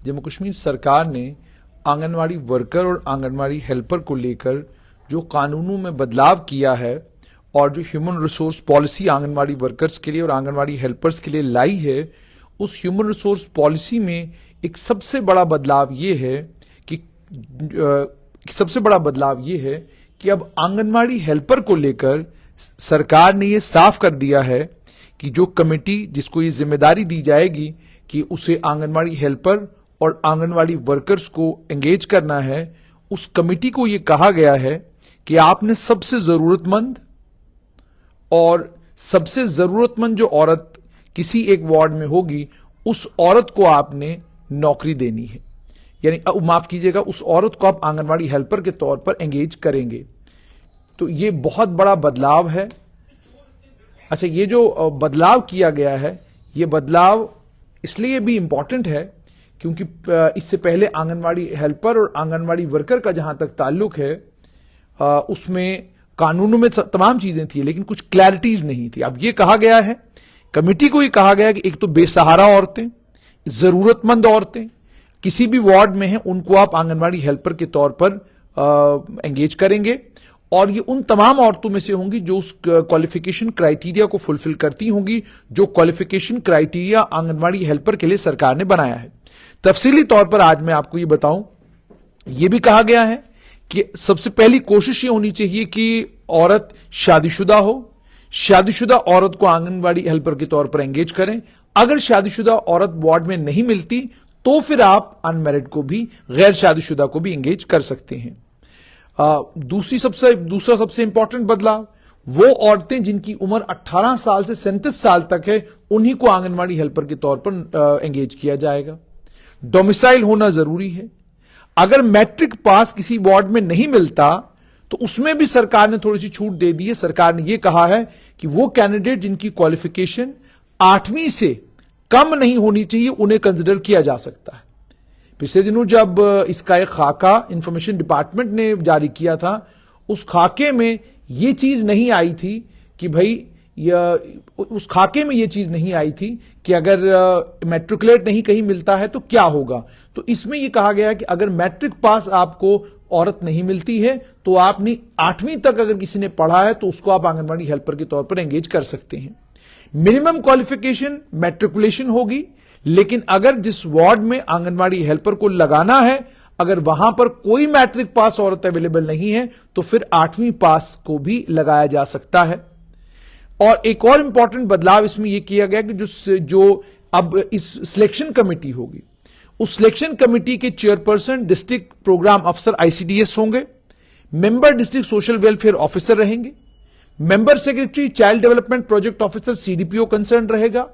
जम्मू कश्मीर सरकार ने आंगनवाड़ी वर्कर और आंगनवाड़ी हेल्पर को लेकर जो कानूनों में बदलाव किया है और जो human resource policy anganwadi workers के लिए और आंगनवाड़ी हेल्पर्स के लिए लाई है, उस ह्यूमन रिसोर्स पॉलिसी में एक सबसे बड़ा बदलाव ये है कि अब आंगनवाड़ी हेल्पर को लेकर सरकार ने ये साफ कर दिया है कि जो कमेटी जिसको ये जिम्मेदारी दी जाएगी कि उसे आंगनवाड़ी हेल्पर और आंगनवाड़ी वर्कर्स को एंगेज करना है, उस कमेटी को ये कहा गया है कि आपने सबसे जरूरतमंद जो औरत किसी एक वार्ड में होगी, उस औरत को आपने नौकरी देनी है। यानी माफ कीजिएगा, उस औरत को आप आंगनवाड़ी हेल्पर के तौर पर एंगेज करेंगे। तो ये बहुत बड़ा बदलाव है। अच्छा, ये जो बदलाव किया गया है, ये बदलाव इसलिए भी इंपॉर्टेंट है क्योंकि इससे पहले आंगनवाड़ी हेल्पर और आंगनवाड़ी वर्कर का जहां तक ताल्लुक है, उसमें कानूनों में तमाम चीजें थी लेकिन कुछ क्लैरिटीज नहीं थी। अब ये कहा गया है, कमेटी को ये कहा गया कि एक तो बेसहारा औरतें, जरूरतमंद औरतें किसी भी वार्ड में हैं, उनको आप आंगनवाड़ी हेल्पर के तौर पर एंगेज करेंगे और ये उन तमाम औरतों में से होंगी जो उस क्वालिफिकेशन क्राइटेरिया को फुलफिल करती होंगी जो क्वालिफिकेशन क्राइटेरिया आंगनवाड़ी हेल्पर के लिए सरकार ने बनाया है। तफसीली तौर पर आज मैं आपको ये बताऊं, यह भी कहा गया है कि सबसे पहली कोशिश ये होनी चाहिए कि औरत शादीशुदा हो, शादीशुदा औरत को आंगनवाड़ी हेल्पर के तौर पर एंगेज करें। अगर शादीशुदा औरत वार्ड में नहीं मिलती तो फिर आप अनमैरिड को भी, गैर शादीशुदा को भी एंगेज कर सकते हैं। दूसरा सबसे इंपॉर्टेंट बदलाव, वो औरतें जिनकी उम्र 18 साल से 37 साल तक है, उन्हीं को आंगनवाड़ी हेल्पर के तौर पर एंगेज किया जाएगा। डोमिसाइल होना जरूरी है। अगर मैट्रिक पास किसी वार्ड में नहीं मिलता तो उसमें भी सरकार ने थोड़ी सी छूट दे दी है। सरकार ने यह कहा है कि वो कैंडिडेट जिनकी क्वालिफिकेशन 8वीं से कम नहीं होनी चाहिए, उन्हें कंसिडर किया जा सकता है। पिछले दिनों जब इसका एक खाका इंफॉर्मेशन डिपार्टमेंट ने जारी किया था, उस खाके में यह चीज नहीं आई थी कि उस खाके में यह चीज नहीं आई थी कि अगर मैट्रिकुलेट नहीं कहीं मिलता है तो क्या होगा। तो इसमें यह कहा गया कि अगर मैट्रिक पास आपको औरत नहीं मिलती है तो आपने 8वीं तक अगर किसी ने पढ़ा है तो उसको आप आंगनवाड़ी हेल्पर के तौर पर एंगेज कर सकते हैं। मिनिमम क्वालिफिकेशन मैट्रिकुलेशन होगी, लेकिन अगर जिस वार्ड में आंगनवाड़ी हेल्पर को लगाना है, अगर वहां पर कोई मैट्रिक पास औरत अवेलेबल नहीं है तो फिर 8वीं पास को भी लगाया जा सकता है। और एक और इंपॉर्टेंट बदलाव इसमें यह किया गया कि जो अब इस सिलेक्शन कमेटी होगी, उस सिलेक्शन कमेटी के चेयरपर्सन डिस्ट्रिक्ट प्रोग्राम अफसर ICDS होंगे, member district social welfare officer रहेंगे, member secretary child development project officer CDPO concern रहेगा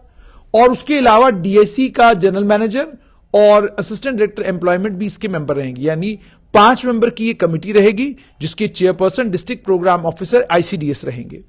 और उसके अलावा DSC का जनरल मैनेजर और असिस्टेंट डायरेक्टर एम्प्लॉयमेंट भी इसके मेंबर रहेंगे। यानी 5 मेंबर की यह कमेटी रहेगी जिसके chairperson district programme officer ICDS रहेंगे।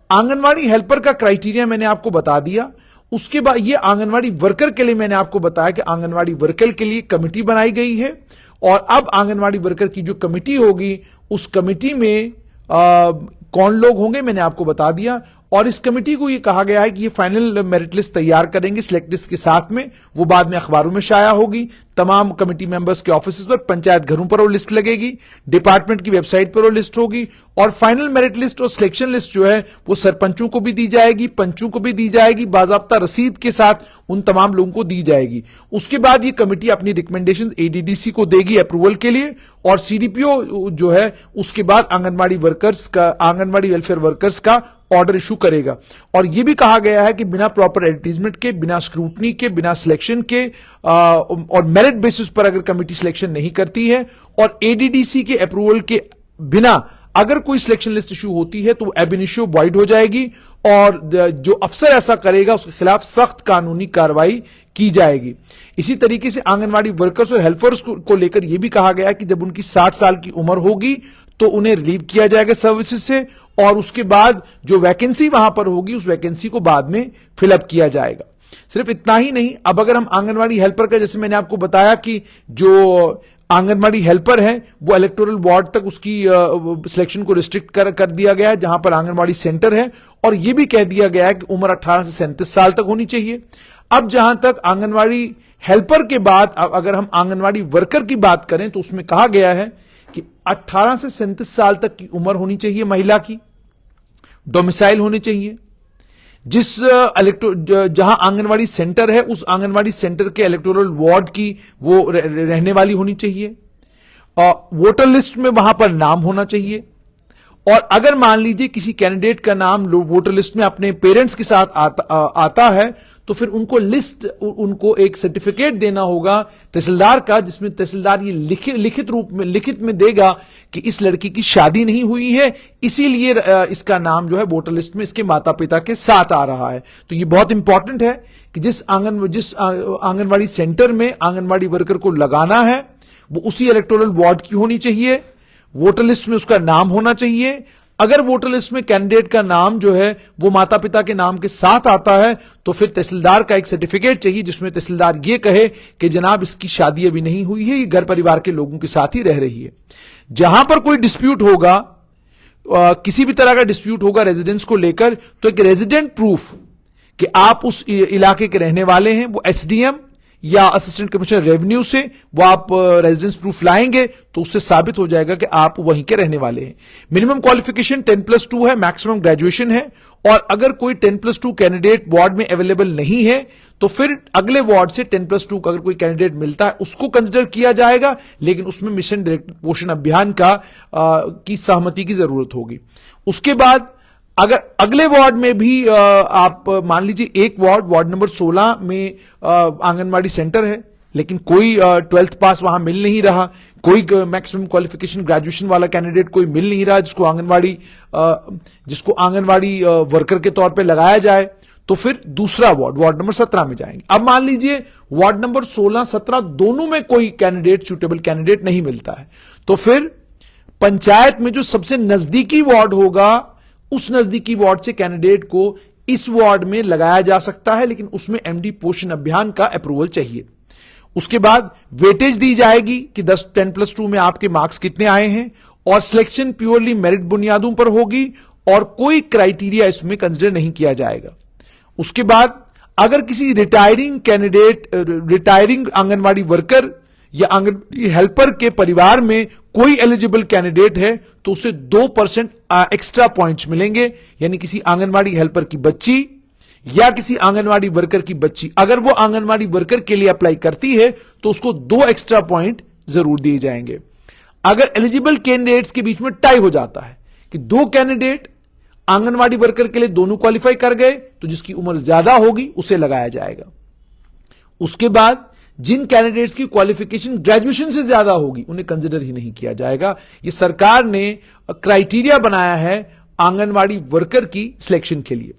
आंगनवाड़ी हेल्पर का क्राइटेरिया मैंने आपको बता दिया। उसके बाद ये आंगनवाड़ी वर्कर के लिए मैंने आपको बताया कि आंगनवाड़ी वर्कर के लिए कमेटी बनाई गई है और अब आंगनवाड़ी वर्कर की जो कमेटी होगी उस कमेटी में कौन लोग होंगे मैंने आपको बता दिया। और इस कमेटी को यह कहा गया है कि ये फाइनल मेरिट लिस्ट तैयार करेंगे सिलेक्ट लिस्ट के साथ में, वो बाद में अखबारों में शाया होगी। तमाम कमेटी मेंबर्स के ऑफिस पर, पंचायत घरों पर वो लिस्ट लगेगी, डिपार्टमेंट की वेबसाइट पर वो लिस्ट होगी और फाइनल मेरिट लिस्ट और सिलेक्शन लिस्ट जो है वो सरपंचों को भी दी जाएगी, पंचों को भी दी जाएगी, बाजाब्ता रसीद के साथ उन तमाम लोगों को दी जाएगी। उसके बाद ये कमेटी अपनी रिकमेंडेशन ADDC को देगी अप्रूवल के लिए और CDPO जो है उसके बाद आंगनवाड़ी वेलफेयर वर्कर्स का ऑर्डर इशू करेगा। और यह भी कहा गया है कि बिना प्रॉपर एडवर्टीजमेंट के, बिना स्क्रूटनी के, बिना सिलेक्शन के और मेरिट बेसिस पर अगर कमेटी सिलेक्शन नहीं करती है और ADDC के अप्रूवल के बिना अगर कोई सिलेक्शन लिस्ट इशू होती है तो एब इनिशियो वॉइड हो जाएगी और जो अफसर ऐसा करेगा उसके खिलाफ सख्त कानूनी कार्रवाई की जाएगी। इसी तरीके से आंगनवाड़ी वर्कर्स और हेल्पर्स को लेकर यह भी कहा गया कि जब उनकी 60 साल की उम्र होगी तो उन्हें रिलीव किया जाएगा सर्विसेज से और उसके बाद जो वैकेंसी वहां पर होगी उस वैकेंसी को बाद में फिलअप किया जाएगा। सिर्फ इतना ही नहीं, अब अगर हम आंगनवाड़ी हेल्पर का, जैसे मैंने आपको बताया कि जो आंगनवाड़ी हेल्पर है वो इलेक्टोरल वार्ड तक उसकी सिलेक्शन को रिस्ट्रिक्ट कर दिया गया है जहां पर आंगनवाड़ी सेंटर है और यह भी कह दिया गया है कि उम्र 18 से 37 साल तक होनी चाहिए। अब जहां तक आंगनवाड़ी हेल्पर के बाद अगर हम आंगनवाड़ी वर्कर की बात करें तो उसमें कहा गया है कि 18 से 37 साल तक की उम्र होनी चाहिए महिला की, डोमिसाइल होनी चाहिए, जहां आंगनवाड़ी सेंटर है उस आंगनवाड़ी सेंटर के इलेक्टोरल वार्ड की वो रहने वाली होनी चाहिए, और वोटर लिस्ट में वहां पर नाम होना चाहिए। और अगर मान लीजिए किसी कैंडिडेट का नाम वोटर लिस्ट में अपने पेरेंट्स के साथ आता है तो फिर उनको एक सर्टिफिकेट देना होगा तहसीलदार का, जिसमें तहसीलदार ये लिखित में देगा कि इस लड़की की शादी नहीं हुई है, इसीलिए इसका नाम जो है वोटर लिस्ट में इसके माता पिता के साथ आ रहा है। तो ये बहुत इंपॉर्टेंट है कि जिस आंगनवाड़ी सेंटर में आंगनवाड़ी वर्कर को लगाना है वो उसी इलेक्टोरल वार्ड की होनी चाहिए, वोटर लिस्ट में उसका नाम होना चाहिए। अगर वोटर लिस्ट में कैंडिडेट का नाम जो है वो माता पिता के नाम के साथ आता है तो फिर तहसीलदार का एक सर्टिफिकेट चाहिए जिसमें तहसीलदार ये कहे कि जनाब इसकी शादी अभी नहीं हुई है, ये घर परिवार के लोगों के साथ ही रह रही है। जहां पर कोई डिस्प्यूट होगा, किसी भी तरह का डिस्प्यूट होगा रेजिडेंस को लेकर, तो एक रेजिडेंट प्रूफ कि आप उस इलाके के रहने वाले हैं, वो एसडीएम या असिस्टेंट कमिश्नर रेवेन्यू से वो आप रेजिडेंस प्रूफ लाएंगे तो उससे साबित हो जाएगा कि आप वहीं के रहने वाले हैं। मिनिमम क्वालिफिकेशन 10+2 है, मैक्सिमम ग्रेजुएशन है, और अगर कोई 10+2 कैंडिडेट वार्ड में अवेलेबल नहीं है तो फिर अगले वार्ड से 10+2 का अगर कोई कैंडिडेट मिलता है उसको कंसिडर किया जाएगा, लेकिन उसमें मिशन डायरेक्ट पोषण अभियान की सहमति की जरूरत होगी। उसके बाद अगर अगले वार्ड में भी आप मान लीजिए एक वार्ड नंबर 16 में आंगनवाड़ी सेंटर है, लेकिन कोई 12th पास वहां मिल नहीं रहा, कोई मैक्सिमम क्वालिफिकेशन ग्रेजुएशन वाला कैंडिडेट कोई मिल नहीं रहा जिसको आंगनवाड़ी वर्कर के तौर पे लगाया जाए, तो फिर दूसरा वार्ड नंबर 17 में जाएंगे। अब मान लीजिए वार्ड नंबर 16-17 दोनों में कोई कैंडिडेट सूटेबल कैंडिडेट नहीं मिलता है, तो फिर पंचायत में जो सबसे नजदीकी वार्ड होगा उस नजदीकी वार्ड से कैंडिडेट को इस वार्ड में लगाया जा सकता है, लेकिन उसमें एमडी पोषण अभियान का अप्रूवल चाहिए। उसके बाद वेटेज दी जाएगी कि 10+2 में आपके मार्क्स कितने आए हैं, और सिलेक्शन प्योरली मेरिट बुनियादों पर होगी और कोई क्राइटेरिया इसमें कंसिडर नहीं किया जाएगा। उसके बाद अगर किसी रिटायरिंग आंगनवाड़ी वर्कर या आंगनवाड़ी हेल्पर के परिवार में कोई एलिजिबल कैंडिडेट है तो उसे 2% एक्स्ट्रा पॉइंट्स मिलेंगे, यानी किसी आंगनवाड़ी हेल्पर की बच्ची या किसी आंगनवाड़ी वर्कर की बच्ची अगर वो आंगनवाड़ी वर्कर के लिए अप्लाई करती है तो उसको 2 एक्स्ट्रा पॉइंट जरूर दिए जाएंगे। अगर एलिजिबल कैंडिडेट्स के बीच में टाई हो जाता है कि 2 कैंडिडेट आंगनवाड़ी वर्कर के लिए दोनों क्वालिफाई कर गए तो जिसकी उम्र ज्यादा होगी उसे लगाया जाएगा। उसके बाद जिन कैंडिडेट्स की क्वालिफिकेशन ग्रेजुएशन से ज्यादा होगी उन्हें कंसिडर ही नहीं किया जाएगा। ये सरकार ने क्राइटेरिया बनाया है आंगनवाड़ी वर्कर की सिलेक्शन के लिए।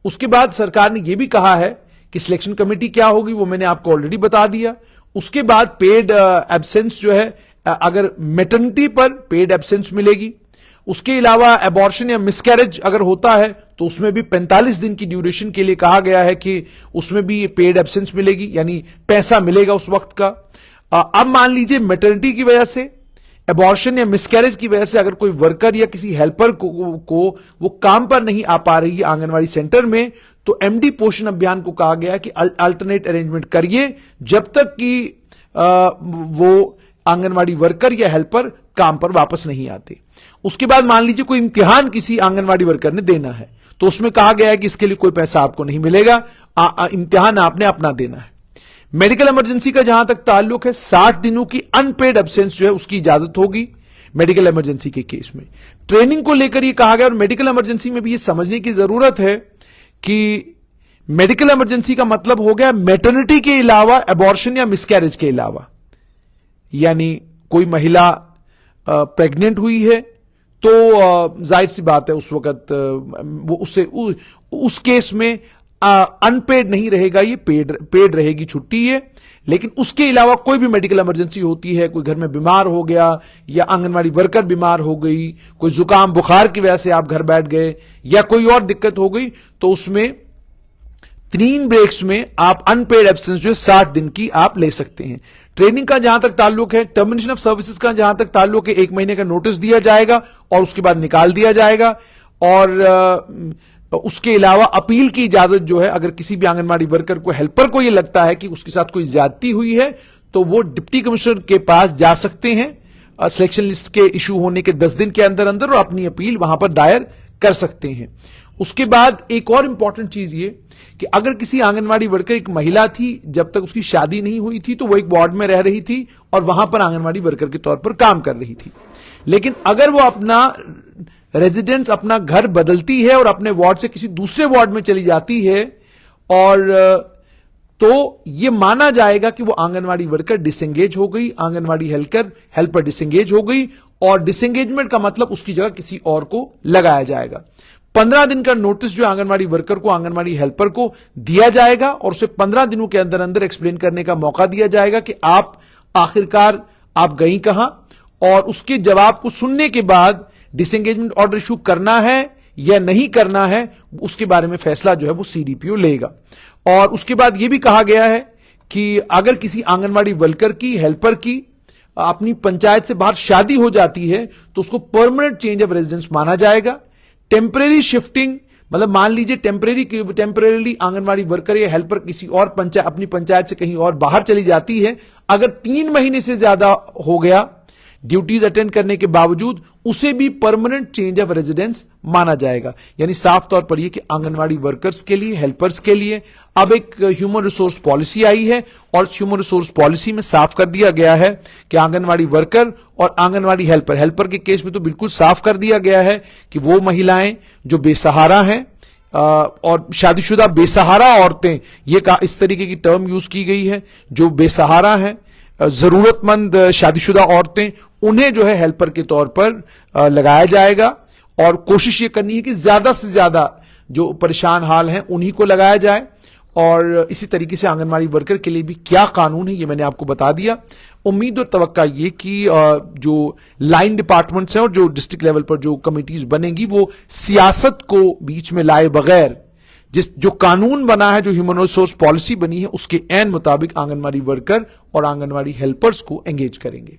उसके बाद सरकार ने यह भी कहा है कि सिलेक्शन कमेटी क्या होगी वो मैंने आपको ऑलरेडी बता दिया। उसके बाद पेड एब्सेंस जो है, अगर मैटरनिटी पर पेड एब्सेंस मिलेगी। उसके अलावा एबॉर्शन या मिसकैरेज अगर होता है तो उसमें भी 45 दिन की ड्यूरेशन के लिए कहा गया है कि उसमें भी पेड एब्सेंस मिलेगी, यानी पैसा मिलेगा उस वक्त का। अब मान लीजिए मैटरनिटी की वजह से, एबॉर्शन या मिसकैरेज की वजह से अगर कोई वर्कर या किसी हेल्पर को वो काम पर नहीं आ पा रही है आंगनवाड़ी सेंटर में, तो एमडी पोषण अभियान को कहा गया कि अल्टरनेट अरेंजमेंट करिए जब तक कि वो आंगनवाड़ी वर्कर या हेल्पर काम पर वापस नहीं आते। उसके बाद मान लीजिए कोई इम्तिहान किसी आंगनवाड़ी वर्कर ने देना है तो उसमें कहा गया है कि इसके लिए कोई पैसा आपको नहीं मिलेगा, इम्तिहान आपने अपना देना है। मेडिकल इमरजेंसी का जहां तक ताल्लुक है 60 दिनों की अनपेड एब्सेंस जो है उसकी इजाजत होगी मेडिकल इमरजेंसी के केस में। ट्रेनिंग को लेकर यह कहा गया, और मेडिकल इमरजेंसी में भी यह समझने की जरूरत है कि मेडिकल इमरजेंसी का मतलब हो गया मैटरनिटी के अलावा एबॉर्शन या मिसकैरेज के अलावा, यानी कोई महिला प्रेग्नेंट हुई है तो जाहिर सी बात है उस वक्त वो उस केस में अनपेड नहीं रहेगा, ये पेड रहेगी, छुट्टी है। लेकिन उसके अलावा कोई भी मेडिकल इमरजेंसी होती है, कोई घर में बीमार हो गया या आंगनवाड़ी वर्कर बीमार हो गई, कोई जुकाम बुखार की वजह से आप घर बैठ गए या कोई और दिक्कत हो गई, तो उसमें 3 ब्रेक्स में आप अनपेड एब्सेंस जो है 60 दिन की आप ले सकते हैं। ट्रेनिंग का जहां तक ताल्लुक है, टर्मिनेशन ऑफ सर्विसेज का जहां तक ताल्लुक है, 1 महीने का नोटिस दिया जाएगा और उसके बाद निकाल दिया जाएगा। और उसके अलावा अपील की इजाजत जो है, अगर किसी भी आंगनबाड़ी वर्कर को, हेल्पर को यह लगता है कि उसके साथ कोई ज्यादती हुई है तो वो डिप्टी कमिश्नर के पास जा सकते हैं सिलेक्शन लिस्ट के इशू होने के 10 दिन के अंदर अंदर, और अपनी अपील वहां पर दायर कर सकते हैं। उसके बाद एक और इंपॉर्टेंट चीज ये कि अगर किसी आंगनबाड़ी वर्कर, एक महिला थी, जब तक उसकी शादी नहीं हुई थी तो वो एक वार्ड में रह रही थी और वहां पर आंगनबाड़ी वर्कर के तौर पर काम कर रही थी, लेकिन अगर वो अपना रेजिडेंस, अपना घर बदलती है और अपने वार्ड से किसी दूसरे वार्ड में चली जाती है, और तो यह माना जाएगा कि वो आंगनवाड़ी वर्कर डिसएंगेज हो गई, आंगनवाड़ी हेल्पर डिसएंगेज हो गई, और डिसएंगेजमेंट का मतलब उसकी जगह किसी और को लगाया जाएगा। 15 दिन का नोटिस जो आंगनवाड़ी वर्कर को, आंगनवाड़ी हेल्पर को दिया जाएगा, और उसे 15 दिनों के अंदर अंदर एक्सप्लेन करने का मौका दिया जाएगा कि आप आखिरकार आप गई कहां, और उसके जवाब को सुनने के बाद डिसएंगेजमेंट ऑर्डर इशू करना है या नहीं करना है, उसके बारे में फैसला जो है वो सीडीपीओ लेगा। और उसके बाद यह भी कहा गया है कि अगर किसी आंगनवाड़ी वर्कर की, हेल्पर की अपनी पंचायत से बाहर शादी हो जाती है तो उसको परमानेंट चेंज ऑफ रेजिडेंस माना जाएगा। टेम्परेरी शिफ्टिंग, मतलब मान लीजिए टेम्परेरी आंगनवाड़ी वर्कर या हेल्पर किसी और अपनी पंचायत से कहीं और बाहर चली जाती है, अगर 3 महीने से ज्यादा हो गया ड्यूटीज अटेंड करने के बावजूद, उसे भी परमानेंट चेंज ऑफ रेजिडेंस माना जाएगा। यानी साफ तौर पर यह कि आंगनवाड़ी वर्कर्स के लिए, हेल्पर्स के लिए अब एक ह्यूमन रिसोर्स पॉलिसी आई है, और ह्यूमन रिसोर्स पॉलिसी में साफ कर दिया गया है कि आंगनवाड़ी वर्कर और आंगनवाड़ी हेल्पर के केस में तो बिल्कुल साफ कर दिया गया है कि वो महिलाएं जो बेसहारा हैं, और शादीशुदा बेसहारा औरतें, ये इस तरीके की टर्म यूज की गई है, जो बेसहारा हैं, जरूरतमंद शादीशुदा औरतें, उन्हें जो है हेल्पर के तौर पर लगाया जाएगा, और कोशिश ये करनी है कि ज्यादा से ज्यादा जो परेशान हाल हैं उन्हीं को लगाया जाए। और इसी तरीके से आंगनवाड़ी वर्कर के लिए भी क्या कानून है ये मैंने आपको बता दिया। उम्मीद और तवक्का ये कि जो लाइन डिपार्टमेंट्स हैं और जो डिस्ट्रिक्ट लेवल पर जो कमिटीज बनेंगी वो सियासत को बीच में लाए बगैर जो कानून बना है, जो ह्यूमन रिसोर्स पॉलिसी बनी है, उसके ऐन मुताबिक आंगनवाड़ी वर्कर और आंगनवाड़ी हेल्पर्स को एंगेज करेंगे।